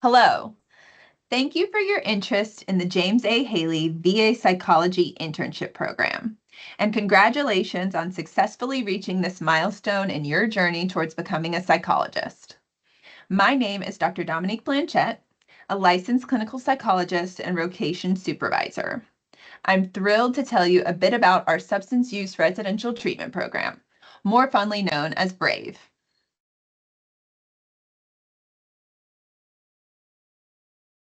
Hello. Thank you for your interest in the James A. Haley VA Psychology Internship Program. And congratulations on successfully reaching this milestone in your journey towards becoming a psychologist. My name is Dr. Dominique Blanchette, a licensed clinical psychologist and rotation supervisor. I'm thrilled to tell you a bit about our substance use residential treatment program, more fondly known as BRAVE.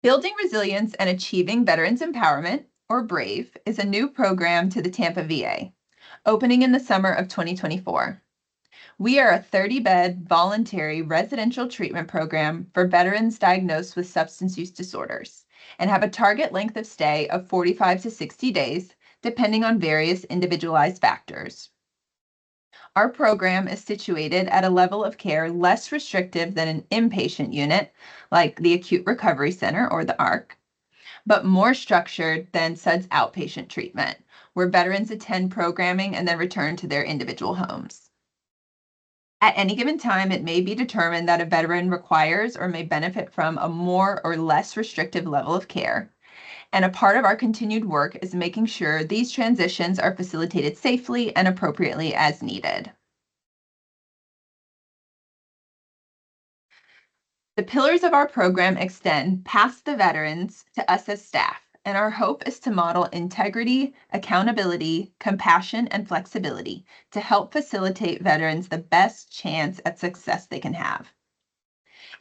Building Resilience and Achieving Veterans Empowerment, or BRAVE, is a new program to the Tampa VA, opening in the summer of 2024. We are a 30-bed voluntary residential treatment program for veterans diagnosed with substance use disorders and have a target length of stay of 45 to 60 days, depending on various individualized factors. Our program is situated at a level of care less restrictive than an inpatient unit, like the Acute Recovery Center or the ARC, but more structured than SUDs outpatient treatment, where veterans attend programming and then return to their individual homes. At any given time, it may be determined that a veteran requires or may benefit from a more or less restrictive level of care. And a part of our continued work is making sure these transitions are facilitated safely and appropriately as needed. The pillars of our program extend past the veterans to us as staff, and our hope is to model integrity, accountability, compassion, and flexibility to help facilitate veterans the best chance at success they can have.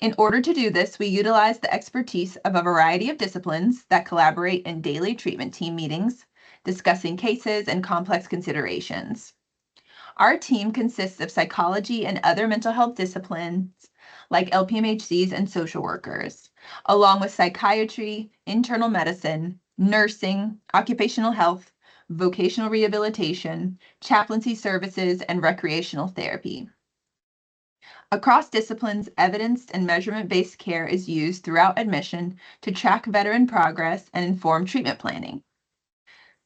In order to do this, we utilize the expertise of a variety of disciplines that collaborate in daily treatment team meetings, discussing cases and complex considerations. Our team consists of psychology and other mental health disciplines like LPMHCs and social workers, along with psychiatry, internal medicine, nursing, occupational health, vocational rehabilitation, chaplaincy services, and recreational therapy. Across disciplines, evidence and measurement-based care is used throughout admission to track veteran progress and inform treatment planning.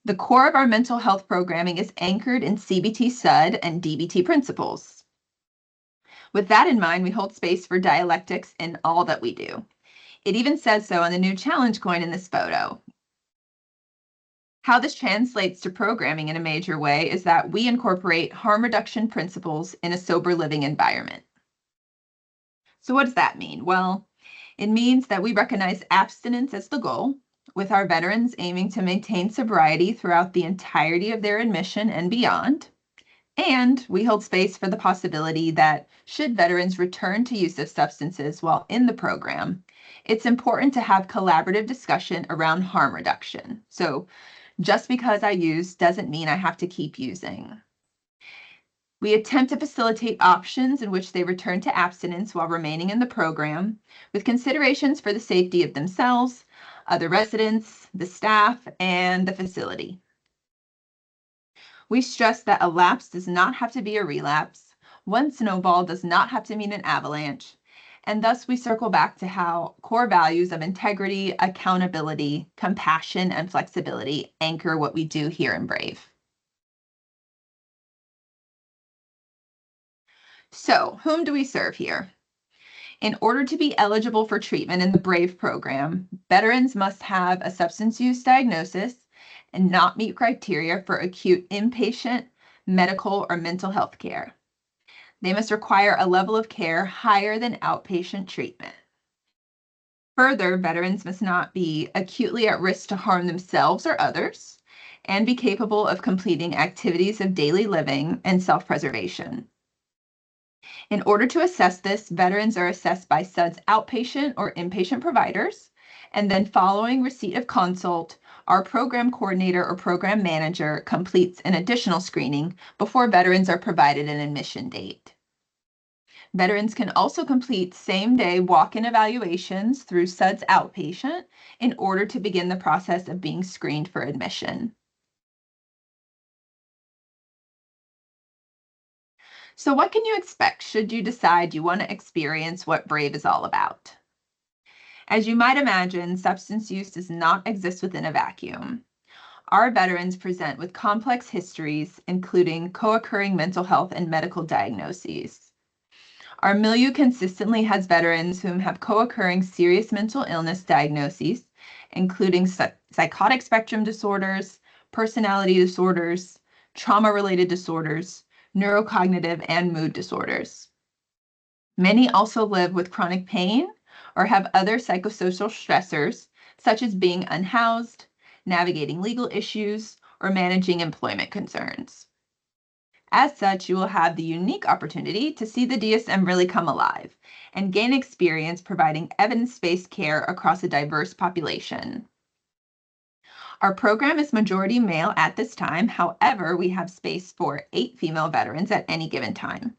The core of our mental health programming is anchored in CBT SUD and DBT principles. With that in mind, we hold space for dialectics in all that we do. It even says so on the new challenge coin in this photo. How this translates to programming in a major way is that we incorporate harm reduction principles in a sober living environment. So what does that mean? Well, it means that we recognize abstinence as the goal, with our veterans aiming to maintain sobriety throughout the entirety of their admission and beyond. And we hold space for the possibility that should veterans return to use of substances while in the program, it's important to have collaborative discussion around harm reduction. So just because I use doesn't mean I have to keep using. We attempt to facilitate options in which they return to abstinence while remaining in the program, with considerations for the safety of themselves, other residents, the staff, and the facility. We stress that a lapse does not have to be a relapse. One snowball does not have to mean an avalanche. And thus we circle back to how core values of integrity, accountability, compassion, and flexibility anchor what we do here in BRAVE. So, whom do we serve here? In order to be eligible for treatment in the BRAVE program, veterans must have a substance use diagnosis and not meet criteria for acute inpatient, medical, or mental health care. They must require a level of care higher than outpatient treatment. Further, veterans must not be acutely at risk to harm themselves or others and be capable of completing activities of daily living and self-preservation. In order to assess this, veterans are assessed by SUDS outpatient or inpatient providers, and then following receipt of consult, our program coordinator or program manager completes an additional screening before veterans are provided an admission date. Veterans can also complete same-day walk-in evaluations through SUDS outpatient in order to begin the process of being screened for admission. So what can you expect should you decide you want to experience what BRAVE is all about? As you might imagine, substance use does not exist within a vacuum. Our veterans present with complex histories, including co-occurring mental health and medical diagnoses. Our milieu consistently has veterans whom have co-occurring serious mental illness diagnoses, including psychotic spectrum disorders, personality disorders, trauma-related disorders, neurocognitive, and mood disorders. Many also live with chronic pain or have other psychosocial stressors, such as being unhoused, navigating legal issues, or managing employment concerns. As such, you will have the unique opportunity to see the DSM really come alive and gain experience providing evidence-based care across a diverse population. Our program is majority male at this time. However, we have space for 8 female veterans at any given time.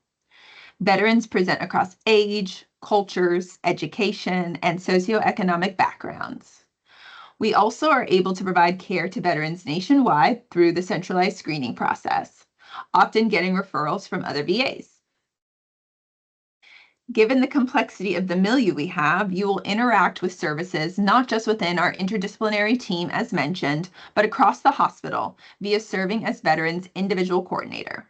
Veterans present across age, cultures, education, and socioeconomic backgrounds. We also are able to provide care to veterans nationwide through the centralized screening process, often getting referrals from other VAs. Given the complexity of the milieu we have, you will interact with services not just within our interdisciplinary team as mentioned, but across the hospital via serving as veterans individual coordinator.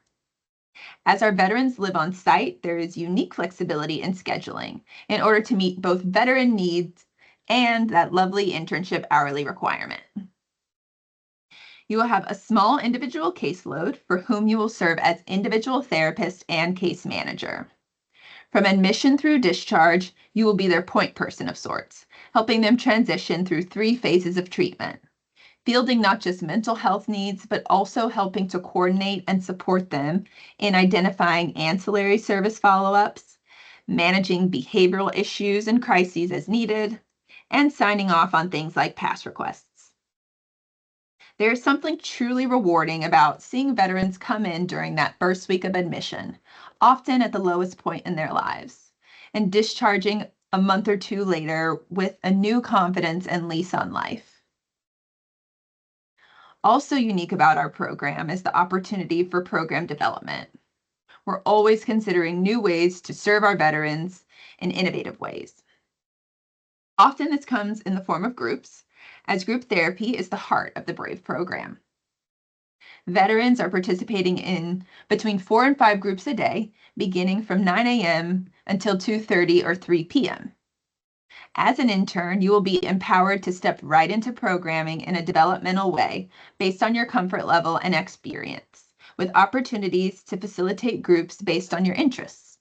As our veterans live on site, there is unique flexibility in scheduling in order to meet both veteran needs and that lovely internship hourly requirement. You will have a small individual caseload for whom you will serve as individual therapist and case manager. From admission through discharge, you will be their point person of sorts, helping them transition through 3 phases of treatment. Fielding not just mental health needs, but also helping to coordinate and support them in identifying ancillary service follow-ups, managing behavioral issues and crises as needed, and signing off on things like pass requests. There is something truly rewarding about seeing veterans come in during that first week of admission, often at the lowest point in their lives, and discharging a month or 2 later with a new confidence and lease on life. Also unique about our program is the opportunity for program development. We're always considering new ways to serve our veterans in innovative ways. Often this comes in the form of groups, as group therapy is the heart of the BRAVE program. Veterans are participating in between 4 and 5 groups a day, beginning from 9 a.m. until 2:30 or 3 p.m. As an intern, you will be empowered to step right into programming in a developmental way based on your comfort level and experience, with opportunities to facilitate groups based on your interests.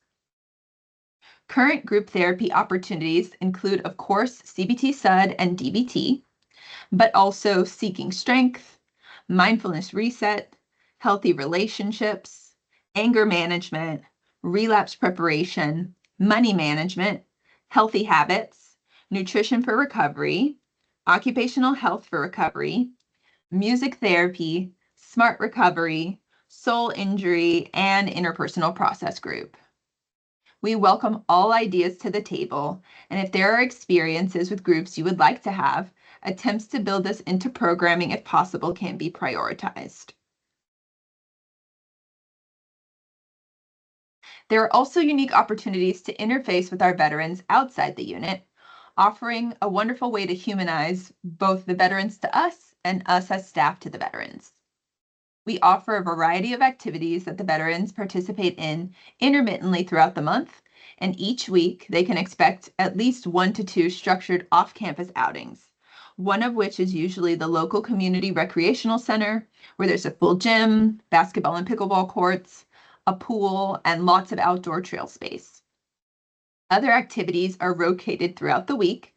Current group therapy opportunities include, of course, CBT SUD and DBT, but also Seeking Strength, Mindfulness Reset, Healthy Relationships, Anger Management, Relapse Preparation, Money Management, Healthy Habits, Nutrition for Recovery, Occupational Health for Recovery, Music Therapy, Smart Recovery, Soul Injury, and Interpersonal Process Group. We welcome all ideas to the table, and if there are experiences with groups you would like to have, attempts to build this into programming if possible can be prioritized. There are also unique opportunities to interface with our veterans outside the unit, offering a wonderful way to humanize both the veterans to us and us as staff to the veterans. We offer a variety of activities that the veterans participate in intermittently throughout the month, and each week they can expect at least 1 to 2 structured off-campus outings, one of which is usually the local community recreational center, where there's a full gym, basketball and pickleball courts, a pool, and lots of outdoor trail space. Other activities are rotated throughout the week,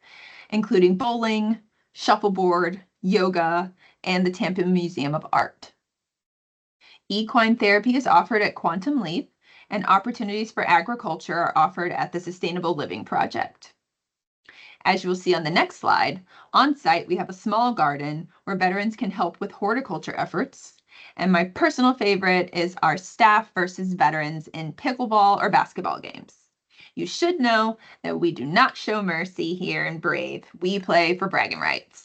including bowling, shuffleboard, yoga, and the Tampa Museum of Art. Equine therapy is offered at Quantum Leap, and opportunities for agriculture are offered at the Sustainable Living Project. As you will see on the next slide, on site we have a small garden where veterans can help with horticulture efforts, and my personal favorite is our staff versus veterans in pickleball or basketball games. You should know that we do not show mercy here in Brave. We play for bragging rights.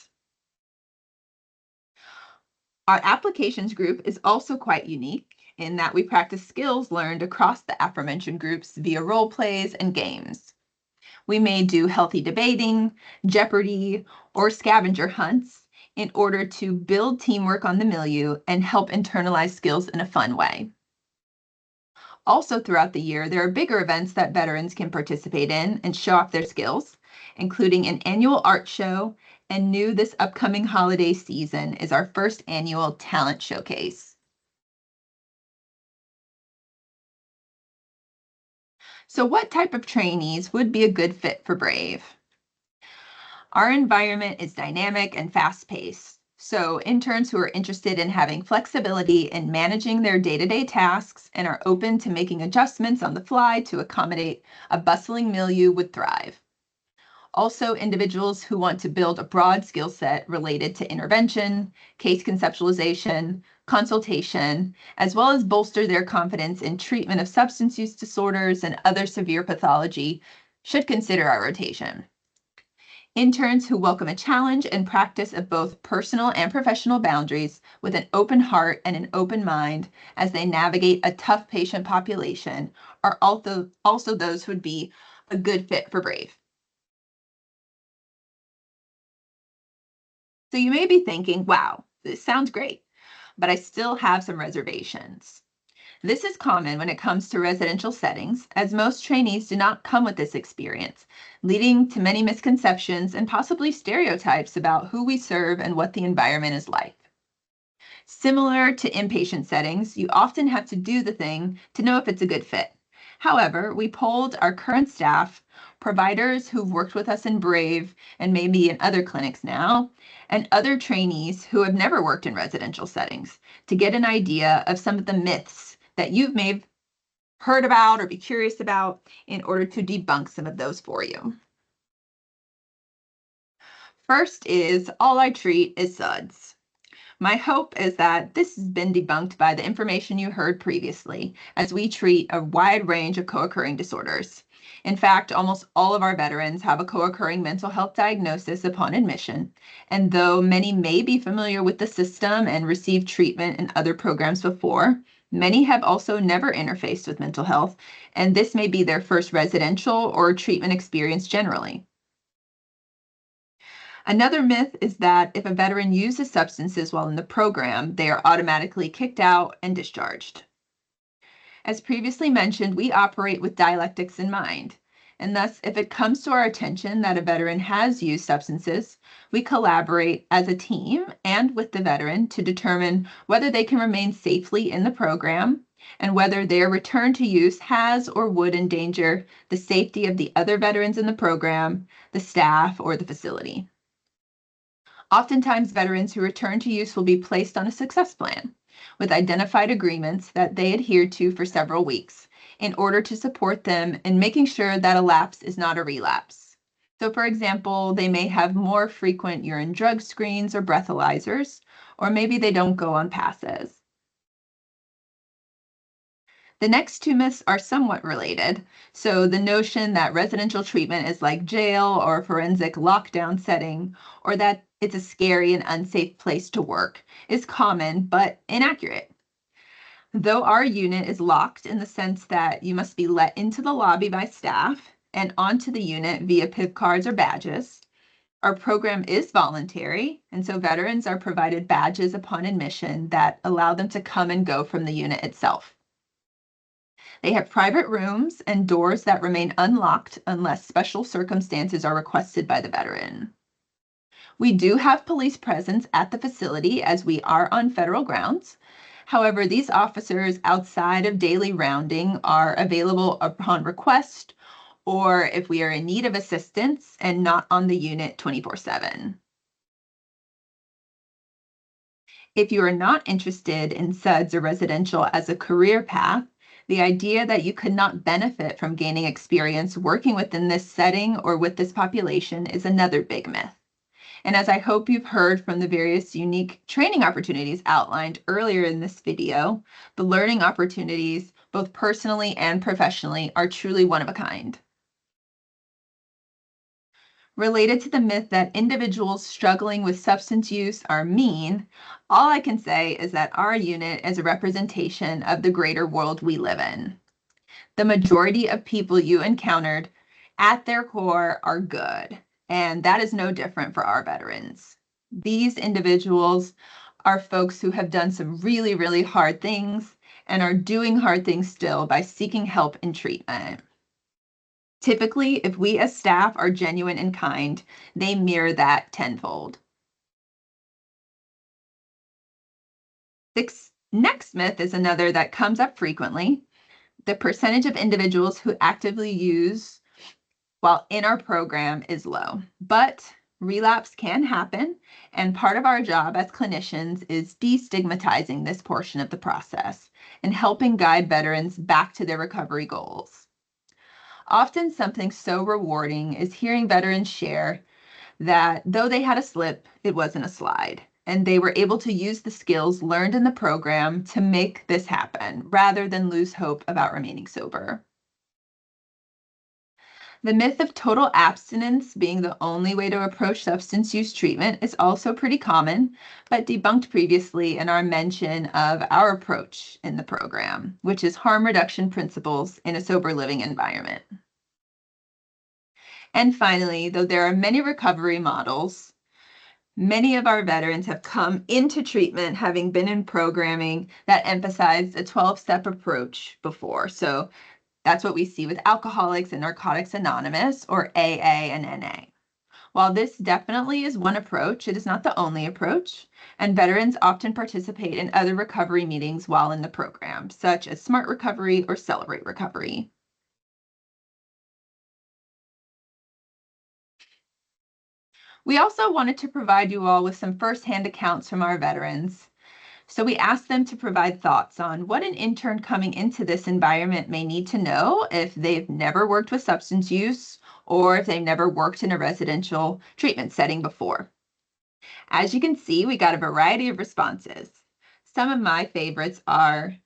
Our applications group is also quite unique in that we practice skills learned across the aforementioned groups via role plays and games. We may do healthy debating, Jeopardy, or scavenger hunts in order to build teamwork on the milieu and help internalize skills in a fun way. Also, throughout the year, there are bigger events that veterans can participate in and show off their skills, including an annual art show, and new this upcoming holiday season is our first annual talent showcase. So, what type of trainees would be a good fit for Brave? Our environment is dynamic and fast paced. So, interns who are interested in having flexibility in managing their day to day tasks and are open to making adjustments on the fly to accommodate a bustling milieu would thrive. Also, individuals who want to build a broad skill set related to intervention, case conceptualization, consultation, as well as bolster their confidence in treatment of substance use disorders and other severe pathology should consider our rotation. Interns who welcome a challenge and practice of both personal and professional boundaries with an open heart and an open mind as they navigate a tough patient population are also those who would be a good fit for Brave. So you may be thinking, wow, this sounds great, but I still have some reservations. This is common when it comes to residential settings, as most trainees do not come with this experience, leading to many misconceptions and possibly stereotypes about who we serve and what the environment is like. Similar to inpatient settings, you often have to do the thing to know if it's a good fit. However, we polled our current staff, providers who've worked with us in Brave and maybe in other clinics now, and other trainees who have never worked in residential settings to get an idea of some of the myths that you've may have heard about or be curious about in order to debunk some of those for you. First is all I treat is SUDs. My hope is that this has been debunked by the information you heard previously, as we treat a wide range of co-occurring disorders. In fact, almost all of our veterans have a co-occurring mental health diagnosis upon admission, and though many may be familiar with the system and received treatment in other programs before, many have also never interfaced with mental health, and this may be their first residential or treatment experience generally. Another myth is that if a veteran uses substances while in the program, they are automatically kicked out and discharged. As previously mentioned, we operate with dialectics in mind. And thus, if it comes to our attention that a veteran has used substances, we collaborate as a team and with the veteran to determine whether they can remain safely in the program and whether their return to use has or would endanger the safety of the other veterans in the program, the staff, or the facility. Oftentimes, veterans who return to use will be placed on a success plan with identified agreements that they adhere to for several weeks in order to support them in making sure that a lapse is not a relapse. So, for example, they may have more frequent urine drug screens or breathalyzers, or maybe they don't go on passes. The next two myths are somewhat related. So, the notion that residential treatment is like jail or a forensic lockdown setting, or that it's a scary and unsafe place to work, is common but inaccurate. Though our unit is locked in the sense that you must be let into the lobby by staff and onto the unit via PIV cards or badges, our program is voluntary, and so veterans are provided badges upon admission that allow them to come and go from the unit itself. They have private rooms and doors that remain unlocked unless special circumstances are requested by the veteran. We do have police presence at the facility as we are on federal grounds. However, these officers outside of daily rounding are available upon request or if we are in need of assistance and not on the unit 24/7. If you are not interested in SUDS or residential as a career path, the idea that you could not benefit from gaining experience working within this setting or with this population is another big myth. And as I hope you've heard from the various unique training opportunities outlined earlier in this video, the learning opportunities, both personally and professionally, are truly one of a kind. Related to the myth that individuals struggling with substance use are mean, all I can say is that our unit is a representation of the greater world we live in. The majority of people you encountered at their core are good, and that is no different for our veterans. These individuals are folks who have done some really, really hard things and are doing hard things still by seeking help in treatment. Typically, if we as staff are genuine and kind, they mirror that tenfold. Next myth is another that comes up frequently. The percentage of individuals who actively use while in our program is low, but relapse can happen, and part of our job as clinicians is destigmatizing this portion of the process and helping guide veterans back to their recovery goals. Often something so rewarding is hearing veterans share that though they had a slip, it wasn't a slide, and they were able to use the skills learned in the program to make this happen rather than lose hope about remaining sober. The myth of total abstinence being the only way to approach substance use treatment is also pretty common, but debunked previously in our mention of our approach in the program, which is harm reduction principles in a sober living environment. And finally, though there are many recovery models, many of our veterans have come into treatment having been in programming that emphasized a 12-step approach before. So that's what we see with Alcoholics and Narcotics Anonymous, or AA and NA. While this definitely is one approach, it is not the only approach, and veterans often participate in other recovery meetings while in the program, such as Smart Recovery or Celebrate Recovery. We also wanted to provide you all with some firsthand accounts from our veterans. So we asked them to provide thoughts on what an intern coming into this environment may need to know if they've never worked with substance use or if they've never worked in a residential treatment setting before. As you can see, we got a variety of responses. Some of my favorites are: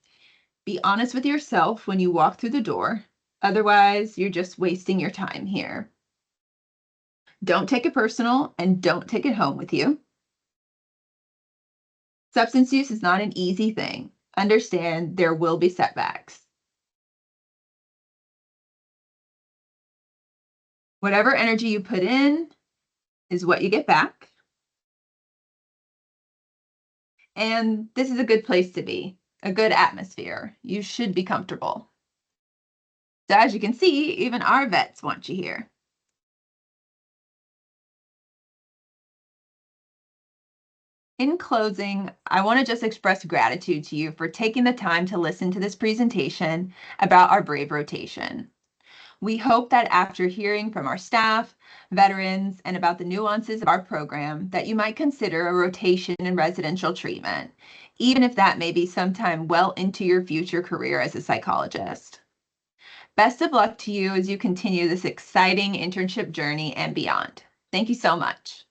be honest with yourself when you walk through the door. Otherwise, you're just wasting your time here. Don't take it personal and don't take it home with you. Substance use is not an easy thing. Understand there will be setbacks. Whatever energy you put in is what you get back. And this is a good place to be, a good atmosphere. You should be comfortable. So as you can see, even our vets want you here. In closing, I want to just express gratitude to you for taking the time to listen to this presentation about our Brave rotation. We hope that after hearing from our staff, veterans, and about the nuances of our program, that you might consider a rotation in residential treatment, even if that may be sometime well into your future career as a psychologist. Best of luck to you as you continue this exciting internship journey and beyond. Thank you so much.